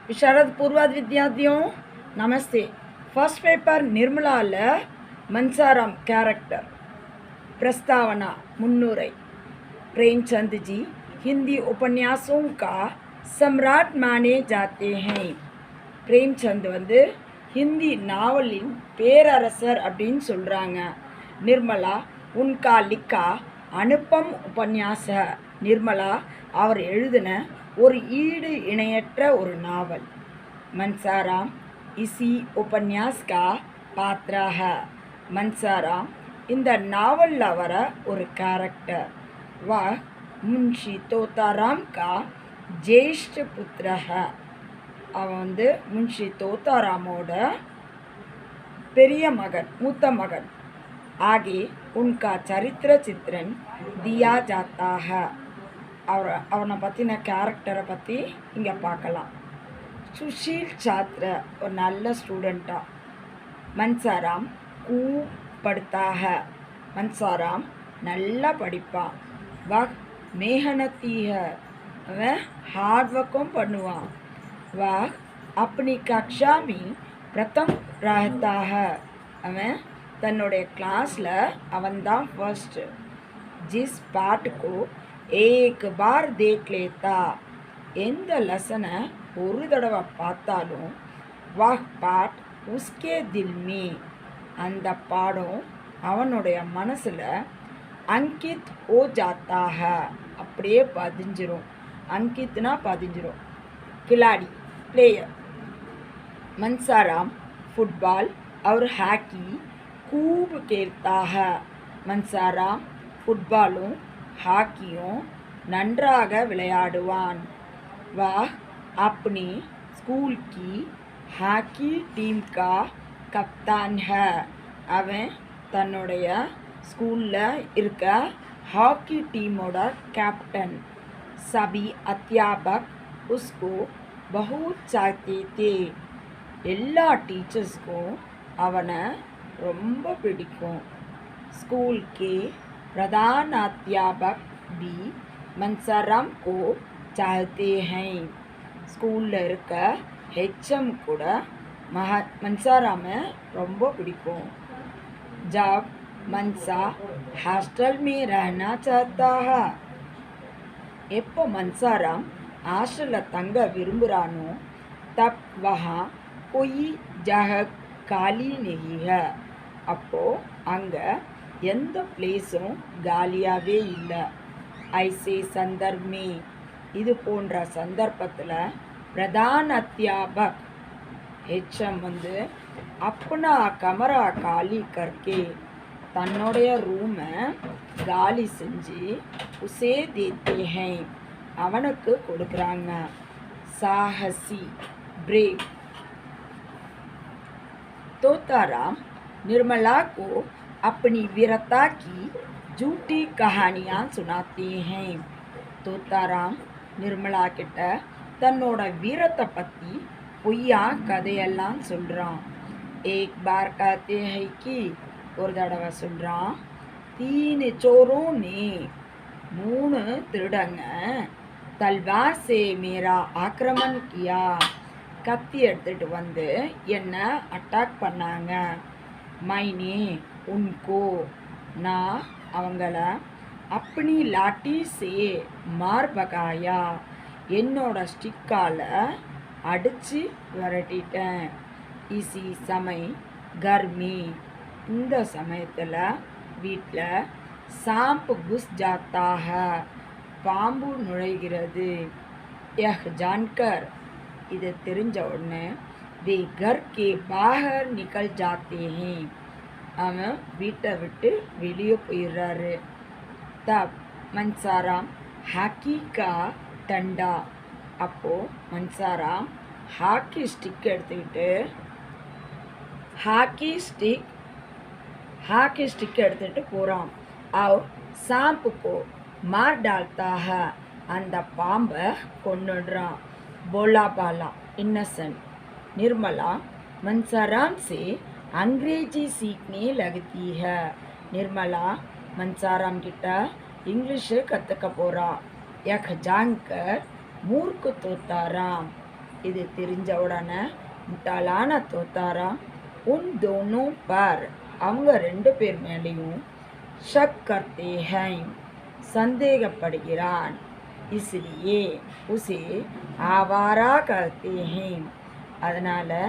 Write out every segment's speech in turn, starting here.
शरद पूर्वाद विद्यार्थियों नमस्ते। First paper Nirmala Mansaram character प्रस्तावना मुन्नुரை। प्रेमचंद जी हिंदी उपन्यासों का सम्राट माने जाते हैं। प्रेमचंद வந்து हिंदी நாவலின் பேரரசர் அப்படின்னு சொல்கிறாங்க. निर्मला उनका लिखा अनुपम उपन्यास है। निर्मला அவர் எழுதின ஒரு ஈடு இணையற்ற ஒரு நாவல்। मंसाराम इसी उपन्यास का पात्र है। मंसाराम இந்த நாவலில் வர ஒரு கேரக்டர்। वह मुंशी तोताराम का ज्येष्ठ पुत्र है। அவன் வந்து முன்ஷி தோத்தாராமோட பெரிய மகன், மூத்த மகன்। आगे उनका चरित्र चित्रण दिया जाता है। அவனை பற்றின கேரக்டரை பற்றி இங்கே பார்க்கலாம்। சுஷீல் छात्र ஒரு நல்ல ஸ்டூடெண்ட்டா। மன்சாராம் खूब पढ़ता है। மன்சாராம் நல்லா படிப்பான்। वह मेहनती है, அவன் ஹார்ட் ஒர்க்கும் பண்ணுவான்। वह अपनी कक्षा में प्रथम रहता है, அவன் தன்னுடைய கிளாஸில் அவன்தான் ஃபர்ஸ்ட்। जिस पाठ को एक बार देख लेता, எந்த லெசனை ஒரு தடவை பார்த்தாலும் वह पाठ उसके दिल में, அந்த பாடம் அவனுடைய மனசில் अंकित हो जाता है, அப்படியே பதிஞ்சிரும்। अंकितना பதிஞ்சிரும்। खिलाड़ी प्लेयर। मंसाराम फुटबॉल और हॉकी खूब खेलता है। मंसाराम फुटबॉलों ஹாக்கியும் நன்றாக விளையாடுவான்। वह अपनी स्कूल की हॉकी टीम का कप्तान है, அவன் தன்னுடைய ஸ்கூலில் இருக்க ஹாக்கி டீமோட கேப்டன்। सभी अध्यापक उसको बहुत चाहते थे, எல்லா டீச்சர்ஸ்க்கும் அவனை ரொம்ப பிடிக்கும்। स्कूल के प्रधानाध्यापक भी मंसाराम को चाहते हैं, ஸ்கூலில் இருக்க ஹெச்எம் கூட मंसाराமை ரொம்ப பிடிக்கும்। जब मंसा हॉस्टल में रहना चाहता है, எப்போ மன்சாராம் ஹாஸ்டலில் தங்க விரும்புகிறானோ तब वहाँ कोई जगह खाली नहीं है, அப்போது அங்கே எந்த பிளேஸும் காலியாகவே இல்லை। ஐசே संदर्भ में, இது போன்ற சந்தர்ப்பத்தில் பிரதான அத்தியாபக் ஹெச்எம் வந்து अपना कमरा காலி करके, தன்னுடைய ரூமை காலி செஞ்சு உசே தேத்தே ஹை, அவனுக்கு கொடுக்குறாங்க। சாஹசி ब्रेव। तोताराम निर्मला को अपनी वीरता की झूठी कहानियाँ सुनाते हैं। तोताराम निर्मला கிட்ட தன்னோட வீரத்தை பற்றி பொய்யா கதையெல்லாம் சொல்கிறான்। एक बार कहते हैं कि ஒரு தடவை சொல்கிறான், 3 चोरों ने, 3 திருடங்க तलवार से मेरा आक्रमण किया, கத்தி எடுத்துகிட்டு வந்து என்னை அட்டாக் பண்ணாங்க। मैंने उनको, நான் அவங்கள अपनी लाठी से मार भगाया, என்னோட ஸ்டிக்கால் அடித்து விரட்டிட்டேன்। इसी समय घर में, இந்த சமயத்தில் வீட்டில் सांप घुस जाता है, பாம்பு நுழைகிறது। यह जानकर, இது தெரிஞ்ச உடனே वे घर के बाहर निकल जाते हैं, அவன் வீட்டை விட்டு வெளியே போயிடுறாரு। तब मंसाराम हॉकी का डंडा, அப்போது மன்சாராம் ஹாக்கி ஸ்டிக் எடுத்துக்கிட்டு ஹாக்கி ஸ்டிக் எடுத்துகிட்டு போகிறான்। और सांप को मार डालता है, அந்த பாம்பை கொன்னுடுறான்। बोला बाला इनोसेंट। निर्मला मंसाराम से अंग्रेजी सीखने लगती है। निर्मला मंसाराम கிட்ட இங்கிலீஷு கற்றுக்க போகிறா। यह जानकर मूर्ख तोताराम, இது தெரிஞ்ச உடனே முட்டாளான தோத்தாராம் உன் தோனும் பார் அவங்க 2 பேர் மேலேயும் ஷக் கர்த்தே ஹை சந்தேகப்படுகிறான் इसलिए उसे आवारा करते हैं அதனால்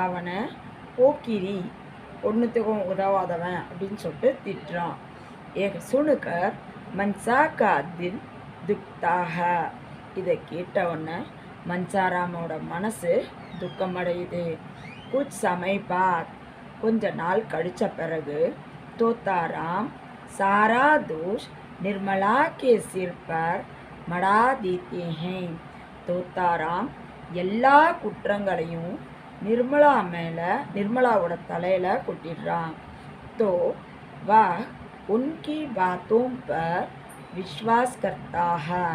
அவனை போக்கிரி ஒன்றுத்துக்கும் உதவாதவன் அப்படின்னு சொல்லிட்டு திட்டுறான். ஏக சுணுக்கர் மன்சா கா தில் துக்தாக இதை கேட்டவுடனே மன்சாராமோட மனசு துக்கமடையுது. குச் சமய் பாத் கொஞ்ச நாள் கழிச்ச பிறகு தோத்தாராம் சாரா தோஷ் நிர்மலா கே சிர் பர் மடா தேத்தே ஹேன் தோத்தாராம் எல்லா குற்றங்களையும் நிர்மலாவோட தலையில் கொட்டிடுறான். तो वह उनकी बातों पर विश्वास करता है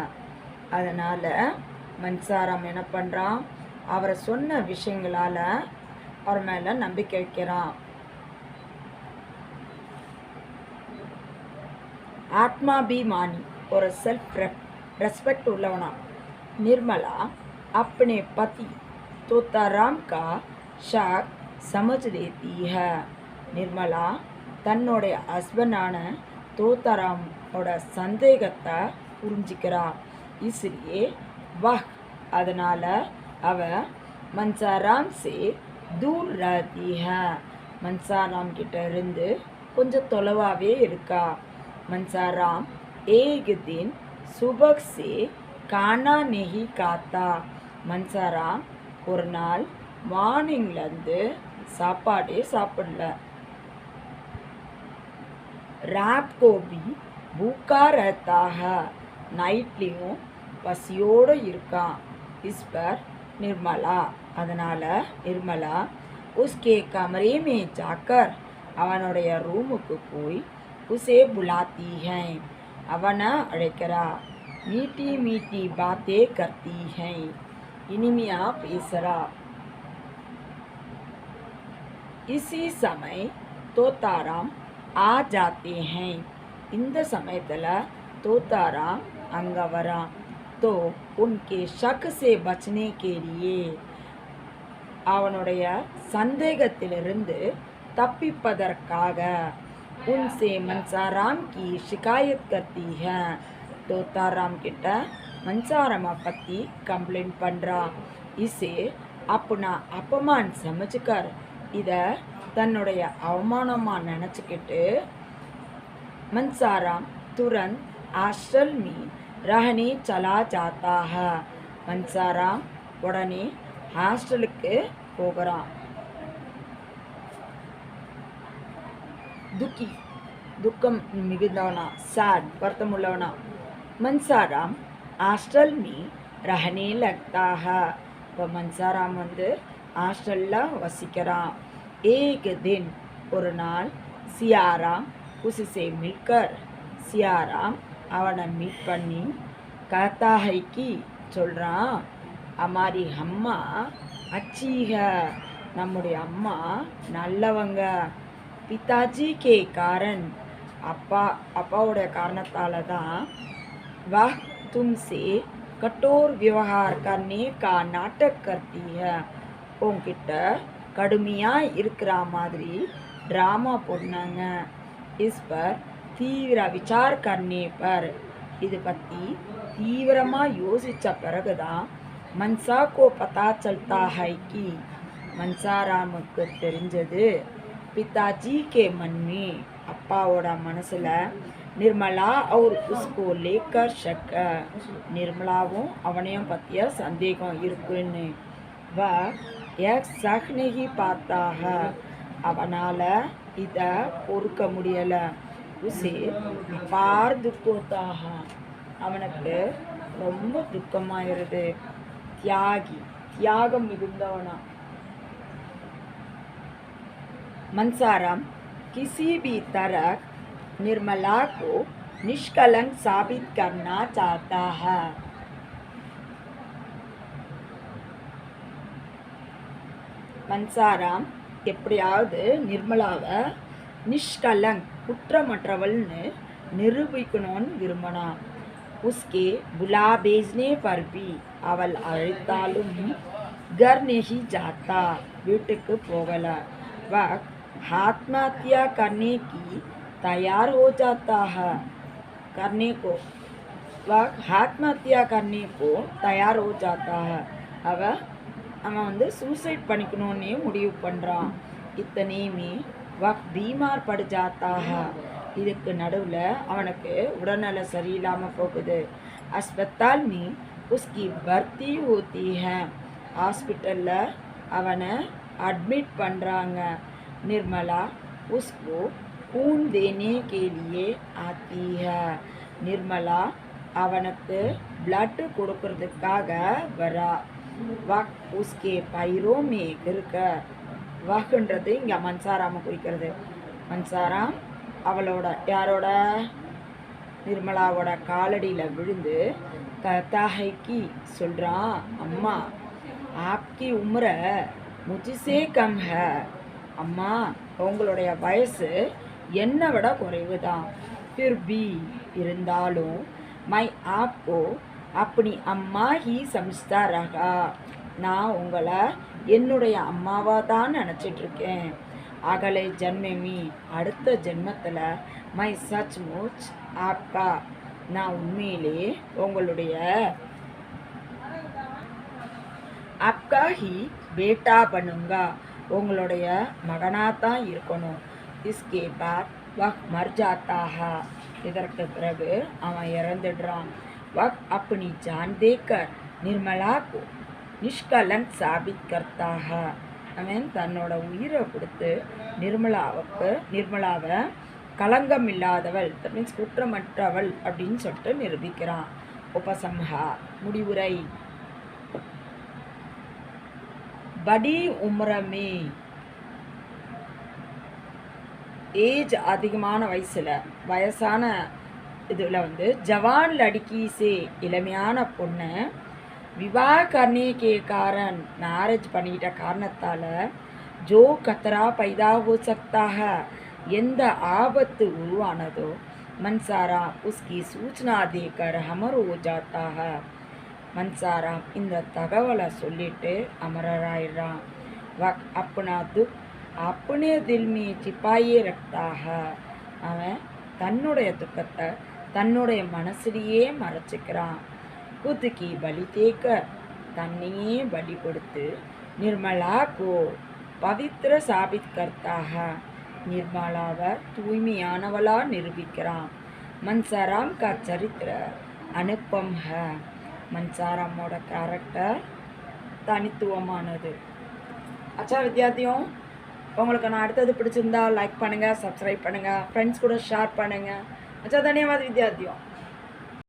அதனால் மன்சாராம் என்ன பண்ணுறான், அவரை சொன்ன விஷயங்களால் அவர் மேலே நம்பிக்கை வைக்கிறான். आत्माभिमानी और सेल्फ रेस्पेक्ट उल्लवना निर्मला अपने पति तोताराम का शक समझ लेती है. निर्मला தன்னுடைய ஹஸ்பண்டான தோத்தாராமோட சந்தேகத்தை புரிஞ்சிக்கிறா. इसलिए वह அதனால் அவ மன்சாராம் से दूर रहती है மன்சாராம் கிட்ட இருந்து கொஞ்சம் தொலைவாகவே இருக்கா. மன்சாராம் एक दिन सुबह से खाना नहीं खाता மன்சாராம் ஒரு நாள் மார்னிங்லேருந்து சாப்பாடே சாப்பிடல. रात को भी भूखा रहता है நைட்லேயும் பசியோடு இருக்கான். इस पर निर्मला அதனால் நிர்மலா उसके कमरे में जाकर அவனுடைய ரூமுக்கு போய் उसे बुलाती है அவனை அழைக்கிறா. मीठी मीठी बातें करती है இனிமையா பேசுறா. इसी समय तोताराम आ जाते हैं இந்த சமயத்தில் तोताराम அங்கே வரான். तो उनके शक से बचने के लिए அவனுடைய சந்தேகத்திலிருந்து தப்பிப்பதற்காக उनसे மன்சாராம் की शिकायत करती है तोताराम கிட்ட மன்சாராமை பற்றி கம்ப்ளைண்ட் பண்ணுறா. इसे अपना अपमान समझकर இதை தன்னுடைய அவமானமாக நினச்சிக்கிட்டு மன்சாராம் तुरंत हॉस्टल में रहने चला जाता है மன்சாராம் உடனே ஹாஸ்டலுக்கு போகிறான். दुखी दुखम मिगुंदवना सैड वर्तमुल्लवना மன்சாராம் ஹாஸ்டல் में रहने लगता है இப்போ மன்சாராம் ஹாஸ்டலில் வசிக்கிறான். एक दिन ஒரு நாள் सियाराम उससे मिलकर सियाराम அவனை மீட் பண்ணி कहता है कि சொல்கிறான் हमारी अम्मा अच्छी है நம்முடைய அம்மா நல்லவங்க. पिताजी के कारण அப்பாவோட காரணத்தால் தான் वह तुमसे कठोर व्यवहार करने का नाटक करती है உன்கிட்ட கடுமையாக இருக்கிற மாதிரி ட்ராமா போடுனாங்க. इस पर தீவிர विचार करने पर இது பற்றி தீவிரமாக யோசித்த பிறகு தான் மன்சா को पता चलता है कि மன்சாராமுக்கு தெரிஞ்சது पिताजी के मन में அப்பாவோட மனசில் निर्मला और उसको लेकर शक निर्मलाவும் அவனையும் பற்றிய சந்தேகம் இருக்குன்னு वह एक सह नहीं पाता है அவனால் இதை பொறுக்க முடியலை. उसे अपार दुख होता है அவனுக்கு ரொம்ப துக்கமாயிருது. தியாகம் மிகுந்தவனா மன்சாராம் किसी भी तरह निर्मला को निष्कलंक साबित करना चाहता है. மன்சாராம் எப்படியாவது நிர்மலாவை நிஷ்கலங் குற்றமற்றவள்னு நிரூபிக்கணும்னு उसके बुला भेजने पर भी அவள் அழைத்தாலும் घर नहीं जाता, வீட்டுக்கு போகல. वह आत्महत्या करने की तैयार हो जाता है, करने को वह आत्महत्या करने को तैयार हो जाता है. அவன் வந்து சூசைட் பண்ணிக்கணும்னே முடிவு பண்ணுறான். இத்தனையுமே வக் பீமார் படு ஜாத்தா है. இதுக்கு நடுவில் அவனுக்கு உடல்நல சரியில்லாமல் போகுது. अस्पताल में उसकी भर्ती होती है. ஹாஸ்பிட்டலில் அவனை அட்மிட் பண்ணுறாங்க. निर्मला उसको खून देने के लिए आती है. निर्मला அவனுக்கு பிளட் கொடுக்கறதுக்காக வரா. வக் உஸ்கே பைரோ மே இருக்க. வக்ன்றது இங்கே மன்சாராமை குறிக்கிறது. மன்சாராம் அவளோட யாரோட நிர்மலாவோட காலடியில் விழுந்து தாஹைக்கி சொல்கிறான், அம்மா ஆப்கி உம்ர முஜிசே கம் ஹை. அம்மா உங்களுடைய வயசு என்னை விட குறைவு தான். ஃபிர் பி இருந்தாலும் மை ஆப்கோ அப்படி அம்மா ஹி சம்ஸ்தா ரகா. நான் உங்களை என்னுடைய அம்மாவாக தான் நினச்சிட்ருக்கேன். அகலை ஜன்மமி அடுத்த ஜென்மத்தில் மை சச் முச் ஆப்கா நான் உண்மையிலே உங்களுடைய ஆப்கா ஹி பேட்டா பண்ணுங்க உங்களுடைய மகனாக தான் இருக்கணும். இஸ்கே பாத் வக் மர் ஜாத்தா ஹை. இதற்கு பிறகு அவன் இறந்துடுறான். वह अपनी जान देकर निर्मला को निष्कलंक साबित करता है. அவன் தன்னோட உயிரை கொடுத்து நிர்மலாவை களங்கம் இல்லாதவள், தட் மீன்ஸ் குற்றமற்றவள் அப்படின்னு சொல்லிட்டு நிரூபிக்கிறான். உபசம்ஹா முடிவுரை. படி உம்ரமே ஏஜ் அதிகமான வயசான இதில் வந்து ஜவான் லடுக்கி இளமையான பொண்ணை விவாக கர்னே கே காரன் மேரேஜ் பண்ணிக்கிட்ட காரணத்தால் ஜோ கத்தரா பைதா ஹோ சக்தா ஹை எந்த ஆபத்து உருவானதோ மன்சாரா உஸ்கி சூச்சனா தேக்கர் அமர் ஹோ ஜாத்தா ஹை. மன்சாரா இந்த தகவலை சொல்லிட்டு அமரராயிடுறான். வக் அப்னா துக் அப்னே தில் மே சிப்பாயே ரக்தா ஹை. அவன் தன்னுடைய துக்கத்தை தன்னுடைய மனசுலேயே மறைச்சிக்கிறான். குத்துக்கி பலி தேக்க தன்னையே பலி கொடுத்து நிர்மலா கோ பவித்ர சாபித் கர்த்தாக நிர்மலாவை தூய்மையானவளாக நிரூபிக்கிறான். மன்சாராம் கா சரித்திர அனுப்பம் ஹை. மன்சாராமோட கேரக்டர் தனித்துவமானது. அச்சா வித்தியார்த்தியும், உங்களுக்கு நான் அடுத்தது பிடிச்சிருந்தா லைக் பண்ணுங்கள், சப்ஸ்கிரைப் பண்ணுங்கள், ஃப்ரெண்ட்ஸ் கூட ஷேர் பண்ணுங்கள். अच्छा धन्यवाद विद्यार्थियों।